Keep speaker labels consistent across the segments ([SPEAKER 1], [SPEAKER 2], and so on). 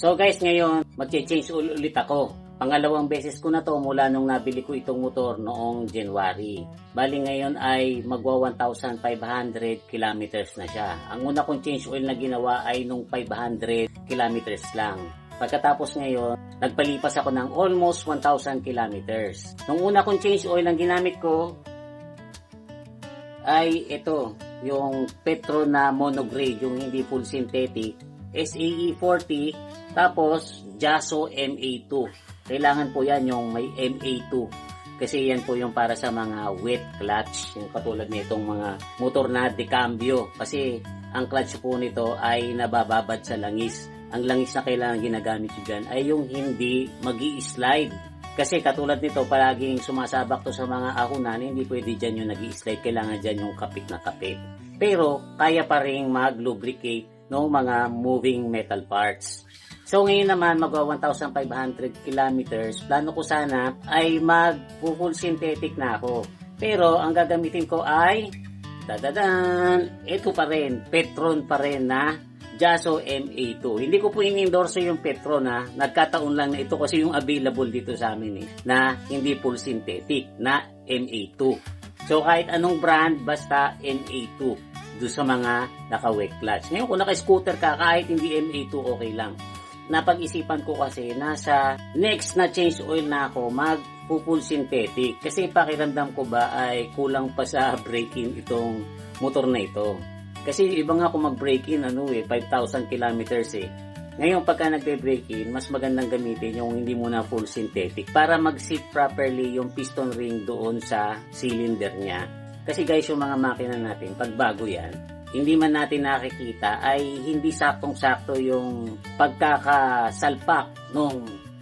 [SPEAKER 1] So guys, ngayon magche-change ulit ako. Pangalawang beses ko na to mula nung nabili ko itong motor noong January. Bali ngayon ay magwa 1,500 kilometers na siya. Ang una kong change oil na ginawa ay nung 500 kilometers lang. Pagkatapos ngayon, nagpalipas ako ng almost 1,000 kilometers. Nung una kong change oil ang ginamit ko ay ito, yung Petro na monograde, yung hindi full synthetic, SAE 40, tapos Jaso MA2. Kailangan po yan yung may MA2 kasi yan po yung para sa mga wet clutch, yung katulad nitong mga motor na decambio, kasi ang clutch po nito ay nabababad sa langis. Ang langis na kailangan ginagamit nyo dyan ay yung hindi magi-slide, kasi katulad nito palaging sumasabak to sa mga ahunan, hindi pwede dyan yung nagi-slide, kailangan dyan yung kapit na kapit. Pero kaya pa rin mag-lubricate ng mga moving metal parts. So ngayon naman magwa 1,500 kilometers. Plano ko sana ay mag-full synthetic na ako. Pero ang gagamitin ko ay ito pa rin, Petron pa rin na Jaso MA2. Hindi ko po in-endorse yung Petron na nagkataon lang na ito kasi yung available dito sa amin na hindi full synthetic na MA2. So kahit anong brand basta MA2 doon sa mga naka-wet clutch. Ngayon kung naka-scooter ka, kahit hindi MA2 okay lang. Napag-isipan ko kasi nasa next na change oil na ako mag-full synthetic. Kasi pakiramdam ko ba ay kulang pa sa break-in itong motor na ito. Kasi iba nga kung mag-break-in 5,000 kilometers Ngayon pagka nagbe-break-in, mas magandang gamitin yung hindi muna full synthetic para mag-sit properly yung piston ring doon sa cylinder niya. Kasi guys, yung mga makina natin, pag bago yan, hindi man natin nakikita ay hindi saktong-sakto yung pagkakasalpak ng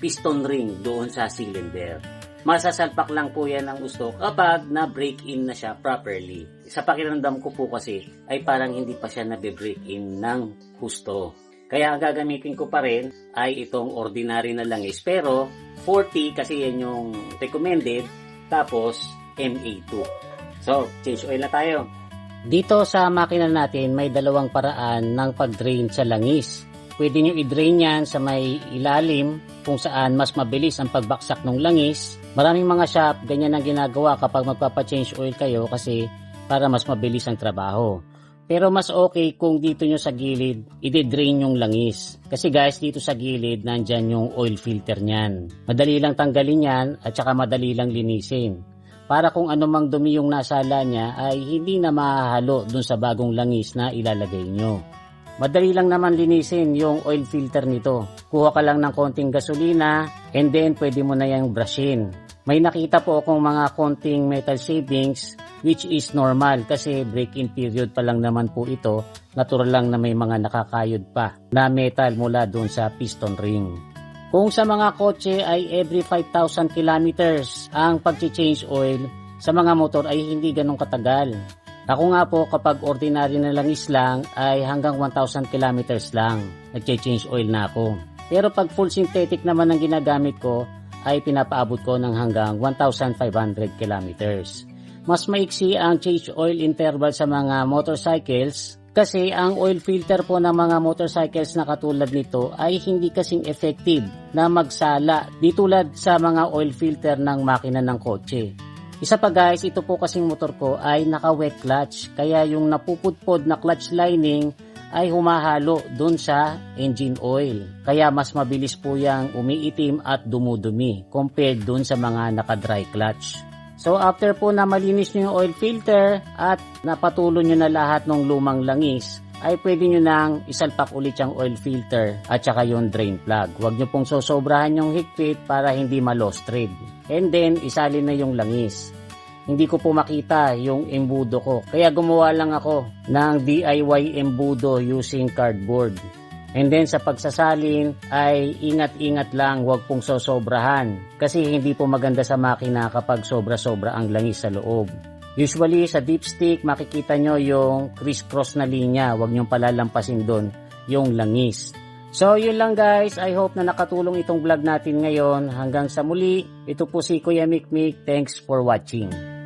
[SPEAKER 1] piston ring doon sa cylinder. Masasalpak lang po yan ang gusto kapag na-break-in na siya properly. Sa pakiramdam ko po kasi ay parang hindi pa siya na-break-in ng husto. Kaya ang gagamitin ko pa rin ay itong ordinary na langis. Pero 40 kasi yan yung recommended, tapos MA2. So, change oil na tayo. Dito sa makina natin, may dalawang paraan ng pag-drain sa langis. Pwede nyo i-drain yan sa may ilalim kung saan mas mabilis ang pagbaksak ng langis. Maraming mga shop, ganyan ang ginagawa kapag magpapa-change oil kayo kasi para mas mabilis ang trabaho. Pero mas okay kung dito nyo sa gilid, i-drain yung langis. Kasi guys, dito sa gilid, nandyan yung oil filter nyan. Madali lang tanggalin yan at saka madali lang linisin. Para kung anumang dumi yung nasala niya ay hindi na mahahalo dun sa bagong langis na ilalagay nyo. Madali lang naman linisin yung oil filter nito. Kuha ka lang ng konting gasolina and then pwede mo na yung brushin. May nakita po akong mga konting metal shavings which is normal kasi break-in period pa lang naman po ito. Natural lang na may mga nakakayod pa na metal mula dun sa piston ring. Kung sa mga kotse ay every 5,000 kilometers ang pag-change oil, sa mga motor ay hindi ganun katagal. Ako nga po kapag ordinary na langis lang ay hanggang 1,000 kilometers lang, nag-change oil na ako. Pero pag full synthetic naman ang ginagamit ko ay pinapaabot ko ng hanggang 1,500 kilometers. Mas maiksi ang change oil interval sa mga motorcycles kasi ang oil filter po ng mga motorcycles na katulad nito ay hindi kasing effective na magsala di tulad sa mga oil filter ng makina ng kotse. Isa pa guys, ito po kasing motor ko ay naka-wet clutch kaya yung napupudpod na clutch lining ay humahalo dun sa engine oil. Kaya mas mabilis po yang umiitim at dumudumi compared dun sa mga naka-dry clutch. So after po na malinis nyo yung oil filter at napatulo nyo na lahat ng lumang langis, ay pwede nyo nang isalpak ulit yung oil filter at saka yung drain plug. Huwag nyo pong sosobrahan yung higpit para hindi ma-lost thread. And then isalin na yung langis. Hindi ko po makita yung embudo ko. Kaya gumawa lang ako ng DIY embudo using cardboard. And then sa pagsasalin ay ingat-ingat lang, huwag pong sosobrahan. Kasi hindi po maganda sa makina kapag sobra-sobra ang langis sa loob. Usually sa dipstick makikita nyo yung criss-cross na linya, huwag nyong palalampasin doon yung langis. So yun lang guys, I hope na nakatulong itong vlog natin ngayon. Hanggang sa muli, ito po si Kuya Mikmik. Thanks for watching.